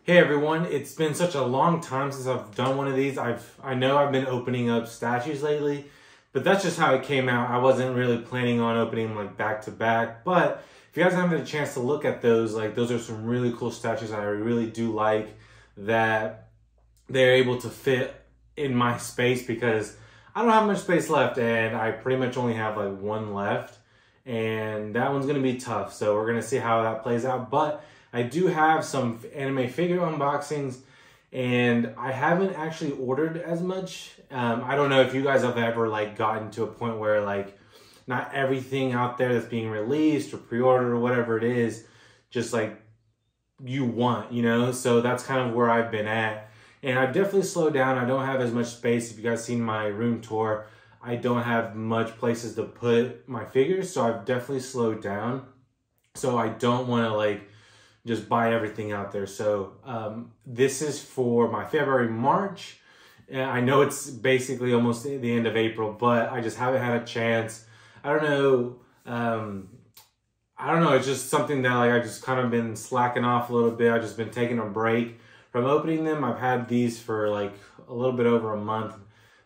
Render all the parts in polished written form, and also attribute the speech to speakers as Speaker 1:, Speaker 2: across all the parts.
Speaker 1: Hey everyone, it's been such a long time since I've done one of these. I know I've been opening up statues lately, but that's just how it came out. I wasn't really planning on opening them like back to back, but if you guys haven't had a chance to look at those, like those are some really cool statues I really do like that they're able to fit in my space because I don't have much space left and I pretty much only have like one left and that one's gonna be tough. So we're gonna see how that plays out, but I do have some anime figure unboxings and I haven't actually ordered as much. I don't know if you guys have ever like gotten to a point where like not everything out there that's being released or pre-ordered or whatever it is, just like you want, you know? So that's kind of where I've been at. And I've definitely slowed down. I don't have as much space. If you guys seen my room tour, I don't have much places to put my figures. So I've definitely slowed down. So I don't want to like just buy everything out there. So this is for my February, March. And I know it's basically almost the end of April, but I just haven't had a chance. I don't know. It's just something that like I just kind of been slacking off a little bit. I've just been taking a break from opening them. I've had these for like a little bit over a month,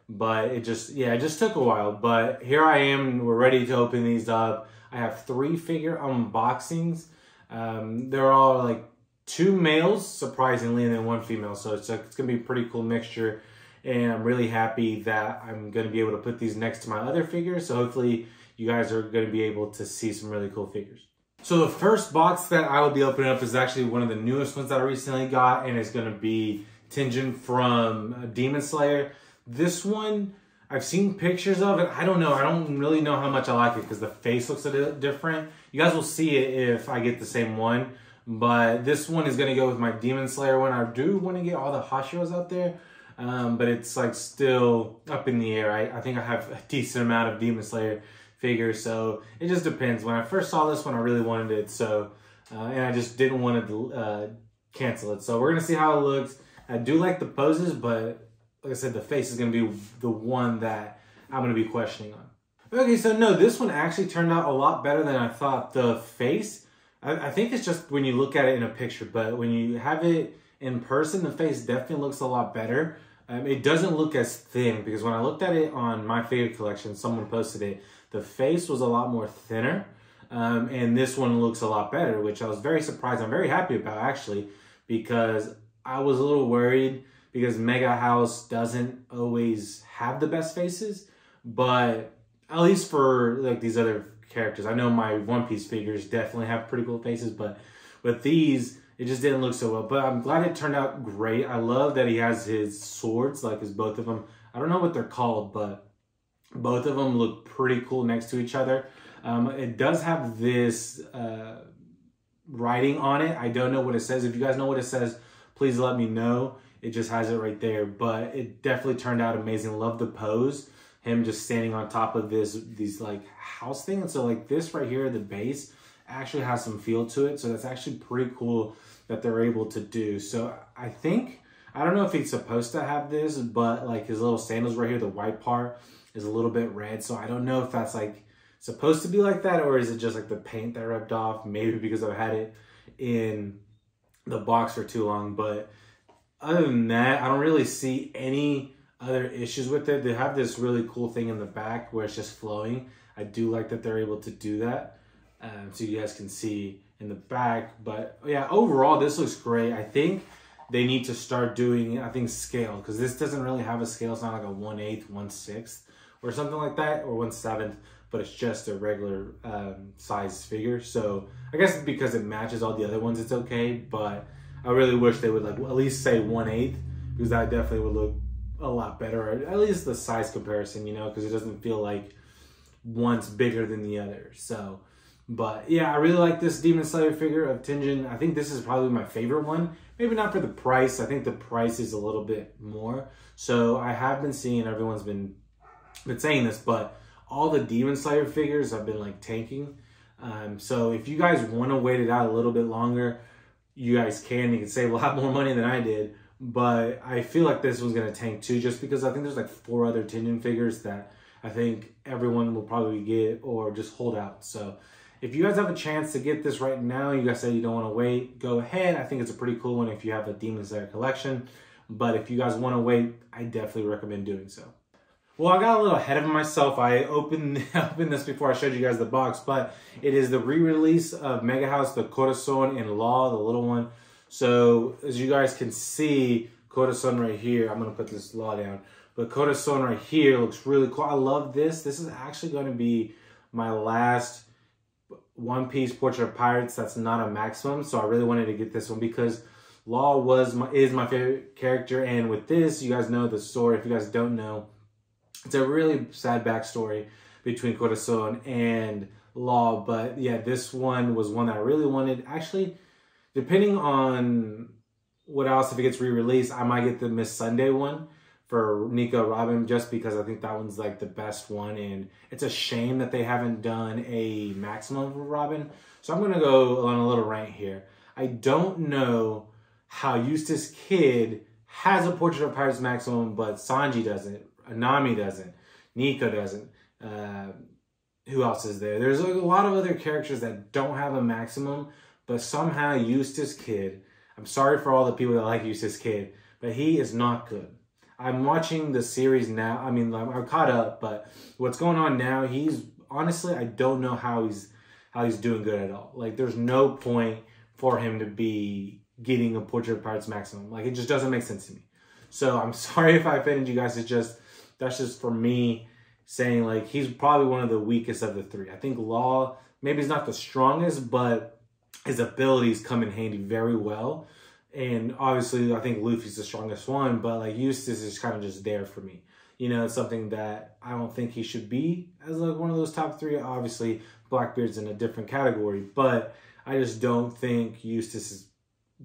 Speaker 1: but it just took a while. But here I am. We're ready to open these up. I have 3 figure unboxings. They're all like 2 males, surprisingly, and then 1 female. So it's going to be a pretty cool mixture. And I'm really happy that I'm going to be able to put these next to my other figures. So hopefully you guys are going to be able to see some really cool figures. So the first box that I will be opening up is actually one of the newest ones that I recently got. And it's going to be Tenjin from Demon Slayer. This one, I've seen pictures of it. I don't know. I don't really know how much I like it because the face looks a bit different. You guys will see it if I get the same one. But this one is going to go with my Demon Slayer one. I do want to get all the Hashiros out there. But it's like still up in the air. I think I have a decent amount of Demon Slayer figures. So it just depends. When I first saw this one, I really wanted it. So, and I just didn't want to cancel it. So we're going to see how it looks. I do like the poses, but like I said, the face is going to be the one that I'm going to be questioning on. Okay, so no, this one actually turned out a lot better than I thought. The face, I think it's just when you look at it in a picture, but when you have it in person, the face definitely looks a lot better. It doesn't look as thin because when I looked at it on my figure collection, someone posted it, the face was a lot more thinner. And this one looks a lot better, which I was very surprised. I'm very happy about actually, because I was a little worried because Mega House doesn't always have the best faces, but at least for like these other characters, I know my One Piece figures definitely have pretty cool faces, but with these, it just didn't look so well. But I'm glad it turned out great. I love that he has his swords, like his both of them. I don't know what they're called, but both of them look pretty cool next to each other. It does have this writing on it. I don't know what it says. If you guys know what it says, please let me know. It just has it right there, but it definitely turned out amazing. Love the pose. Him just standing on top of these like house thing. And so like this right here, the base actually has some feel to it. So that's actually pretty cool that they're able to do. So I think, I don't know if he's supposed to have this, but like his little sandals right here, the white part is a little bit red. So I don't know if that's like supposed to be like that, or is it just like the paint that rubbed off? Maybe because I've had it in the box for too long, but other than that, I don't really see any other issues with it. They have this really cool thing in the back where it's just flowing. I do like that they're able to do that. So you guys can see in the back. But yeah, overall, this looks great. I think they need to start doing, I think, scale, because this doesn't really have a scale. It's not like a 1/8, 1/6 or something like that, or 1/7, but it's just a regular size figure. So I guess because it matches all the other ones, it's okay. But I really wish they would like at least say 1/8, because that definitely would look a lot better, or at least the size comparison, you know, because it doesn't feel like one's bigger than the other. So, but yeah, I really like this Demon Slayer figure of Tenjin. I think this is probably my favorite one. Maybe not for the price. I think the price is a little bit more. So I have been seeing, everyone's been saying this, but all the Demon Slayer figures have been like tanking. So if you guys want to wait it out a little bit longer, you guys can. You can save a lot more money than I did. But I feel like this was going to tank too, just because I think there's like 4 other Tenjin figures that I think everyone will probably get or just hold out. So, if you guys have a chance to get this right now, you guys say you don't want to wait, go ahead. I think it's a pretty cool one if you have a Demon Slayer collection. But if you guys want to wait, I definitely recommend doing so. Well, I got a little ahead of myself. I opened this before I showed you guys the box, but it is the re-release of Mega House, the Corazon and Law, the little one. So as you guys can see, Corazon right here, I'm going to put this Law down, but Corazon right here looks really cool. I love this. This is actually going to be my last One Piece Portrait of Pirates that's not a maximum, so I really wanted to get this one because Law is my favorite character, and with this, you guys know the story. If you guys don't know, it's a really sad backstory between Corazon and Law, but yeah, this one was one that I really wanted. Actually, depending on what else, if it gets re-released, I might get the Miss Sunday one for Nico Robin, just because I think that one's like the best one, and it's a shame that they haven't done a maximum for Robin. So I'm going to go on a little rant here. I don't know how Eustace Kid has a Portrait of Pirates maximum, but Sanji doesn't. Nami doesn't. Nico doesn't. Who else is there? There's like a lot of other characters that don't have a maximum, but somehow Eustace Kid, I'm sorry for all the people that like Eustace Kid, but he is not good. I'm watching the series now. I mean, I'm caught up, but what's going on now, honestly, I don't know how he's doing good at all. Like, there's no point for him to be getting a Portrait of Pirates maximum. Like, it just doesn't make sense to me. So I'm sorry if I offended you guys. That's just for me saying, like, he's probably one of the weakest of the three. I think Law, maybe he's not the strongest, but his abilities come in handy very well. And obviously, I think Luffy's the strongest one, but like Eustace is kind of just there for me. You know, it's something that I don't think he should be as like one of those top three. Obviously, Blackbeard's in a different category, but I just don't think Eustace is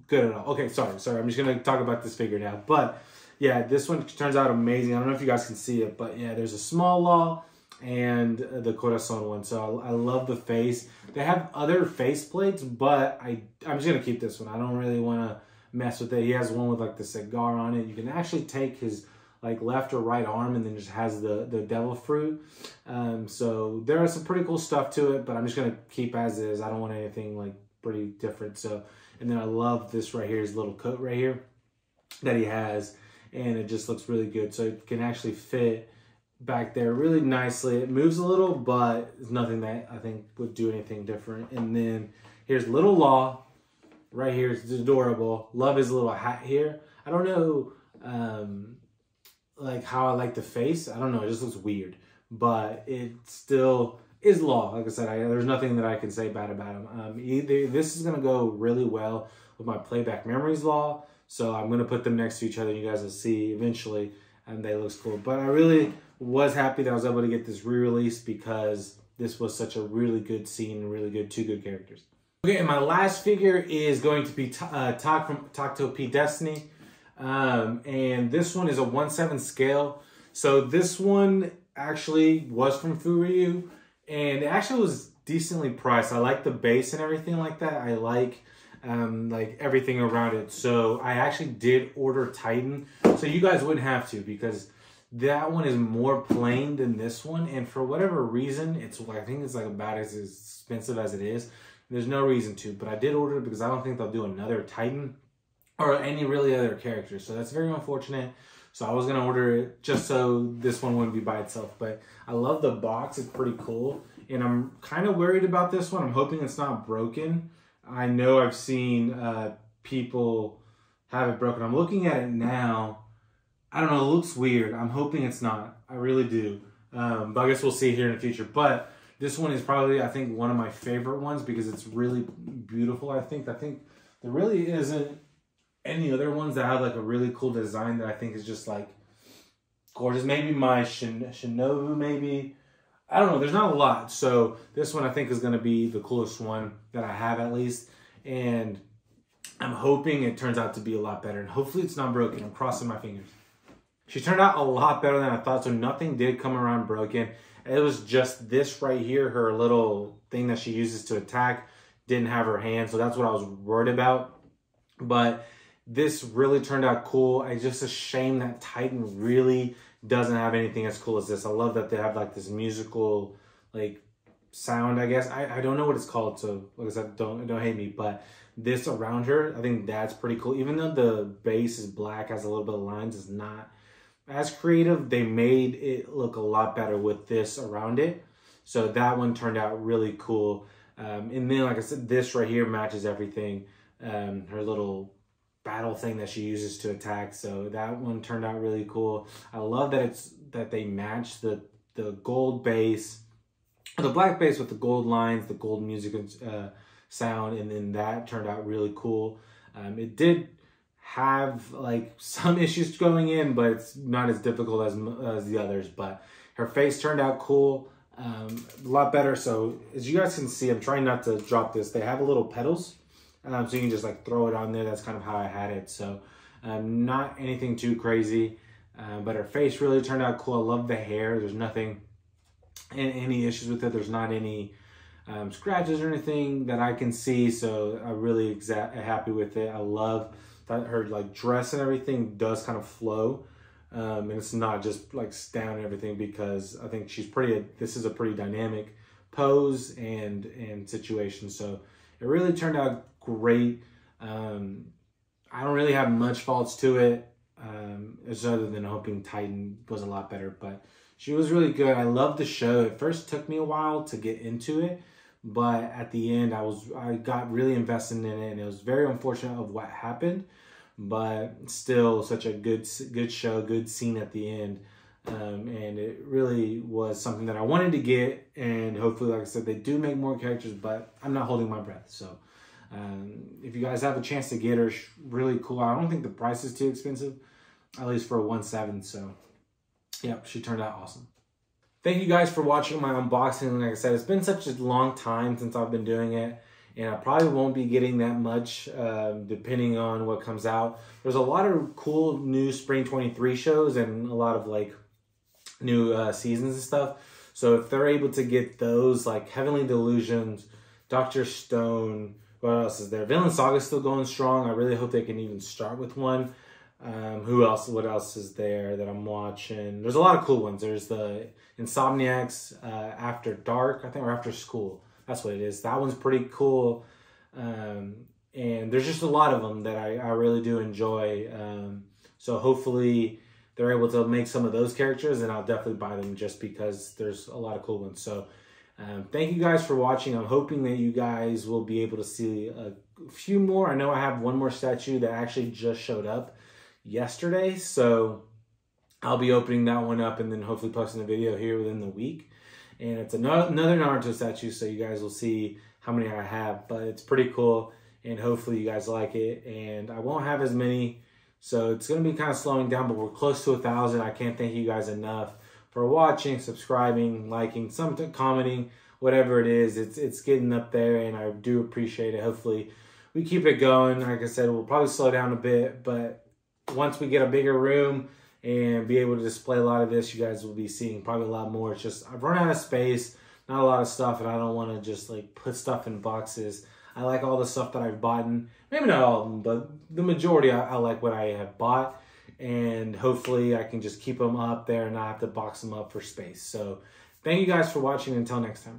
Speaker 1: good at all. Okay, sorry. I'm just going to talk about this figure now. But yeah, this one turns out amazing. I don't know if you guys can see it, but yeah, there's a small Law and the Corazon one. So I love the face. They have other face plates, but I'm just going to keep this one. I don't really want to mess with it. He has one with like the cigar on it. You can actually take his like left or right arm and then just has the devil fruit. So there is some pretty cool stuff to it, but I'm just going to keep as is. I don't want anything like pretty different. So, and then I love this right here, his little coat right here that he has, and it just looks really good. So it can actually fit back there really nicely. It moves a little, but it's nothing that I think would do anything different. And then here's little Law right here. It's adorable. Love his little hat here. I don't know like how I like the face. I don't know. It just looks weird, but it still is Law. Like I said, there's nothing that I can say bad about him. This is going to go really well with my Playback Memories Law. So I'm going to put them next to each other. You guys will see eventually, and they look cool. But I really was happy that I was able to get this re-release because this was such a really good scene, really good, two good characters. Okay, and my last figure is going to be Takt from Takt OP Destiny. And this one is a 1/7 scale. So this one actually was from Furyu, and it actually was decently priced. I like the base and everything like that. I like everything around it. So I actually did order Titan, so you guys wouldn't have to, because that one is more plain than this one, and for whatever reason, I think it's like about as expensive as it is. There's no reason to, but I did order it because I don't think they'll do another Titan or any really other characters. So that's very unfortunate. So I was going to order it just so this one wouldn't be by itself. But I love the box. It's pretty cool. And I'm kind of worried about this one. I'm hoping it's not broken. I know I've seen people have it broken. I'm looking at it now. I don't know. It looks weird. I'm hoping it's not. I really do. But I guess we'll see here in the future. But this one is probably, I think, one of my favorite ones because it's really beautiful, I think. There really isn't any other ones that have like a really cool design that I think is just like gorgeous. Maybe my Shinobu, maybe. I don't know. There's not a lot. So this one I think is going to be the coolest one that I have, at least. And I'm hoping it turns out to be a lot better. And hopefully it's not broken. I'm crossing my fingers. She turned out a lot better than I thought. So nothing did come around broken. It was just this right here, her little thing that she uses to attack, didn't have her hand. So that's what I was worried about. But this really turned out cool. It's just a shame that Titan really doesn't have anything as cool as this. I love that they have like this musical like sound, I guess. I don't know what it's called, so like I said, don't hate me, but this around her, I think that's pretty cool. Even though the base is black, has a little bit of lines, it's not as creative. They made it look a lot better with this around it. So that one turned out really cool. And then, like I said, this right here matches everything. Her little battle thing that she uses to attack. So that one turned out really cool. I love that they match the gold base, the black base with the gold lines, the gold music sound, and then that turned out really cool. It did have like some issues going in, but it's not as difficult as the others. But her face turned out cool, a lot better. So as you guys can see, I'm trying not to drop this. They have a little pedals, so you can just like throw it on there. That's kind of how I had it. So not anything too crazy, but her face really turned out cool. I love the hair. There's nothing, any issues with it. There's not any scratches or anything that I can see. So I'm really happy with it. I love that her like dress and everything does kind of flow, and it's not just like down and everything, because I think this is a pretty dynamic pose and situation. So it really turned out great. I don't really have much faults to it, it's other than hoping Titan was a lot better, but she was really good. I love the show. It first took me a while to get into it, but at the end I got really invested in it, and it was very unfortunate of what happened, but still such a good show, good scene at the end. And it really was something that I wanted to get, and hopefully, like I said, they do make more characters, but I'm not holding my breath. So if you guys have a chance to get her, really cool. I don't think the price is too expensive, at least for a 1.7. So yeah, she turned out awesome. Thank you guys for watching my unboxing. Like I said, it's been such a long time since I've been doing it, and I probably won't be getting that much depending on what comes out. There's a lot of cool new Spring 23 shows and a lot of like new seasons and stuff. So if they're able to get those, like Heavenly Delusions, Dr. Stone, what else is there? Villain Saga's still going strong. I really hope they can even start with one. Who else? What else is there that I'm watching? There's a lot of cool ones. There's the Insomniacs After Dark, I think, or After School. That's what it is. That one's pretty cool. And there's just a lot of them that I really do enjoy. So hopefully they're able to make some of those characters, and I'll definitely buy them just because there's a lot of cool ones. So thank you guys for watching. I'm hoping that you guys will be able to see a few more. I know I have one more statue that actually just showed up yesterday, so I'll be opening that one up and then hopefully posting a video here within the week. And it's another Naruto statue, so you guys will see how many I have, but it's pretty cool, and hopefully you guys like it. And I won't have as many, so it's going to be kind of slowing down, but we're close to 1,000. I can't thank you guys enough for watching, subscribing, liking, something, commenting, whatever it is. It's getting up there, and I do appreciate it. Hopefully we keep it going. Like I said, we'll probably slow down a bit, but once we get a bigger room and be able to display a lot of this, you guys will be seeing probably a lot more. It's just I've run out of space, not a lot of stuff, and I don't want to just like put stuff in boxes. I like all the stuff that I've bought, and maybe not all of them, but the majority I like what I have bought, and hopefully I can just keep them up there and not have to box them up for space. So thank you guys for watching. Until next time.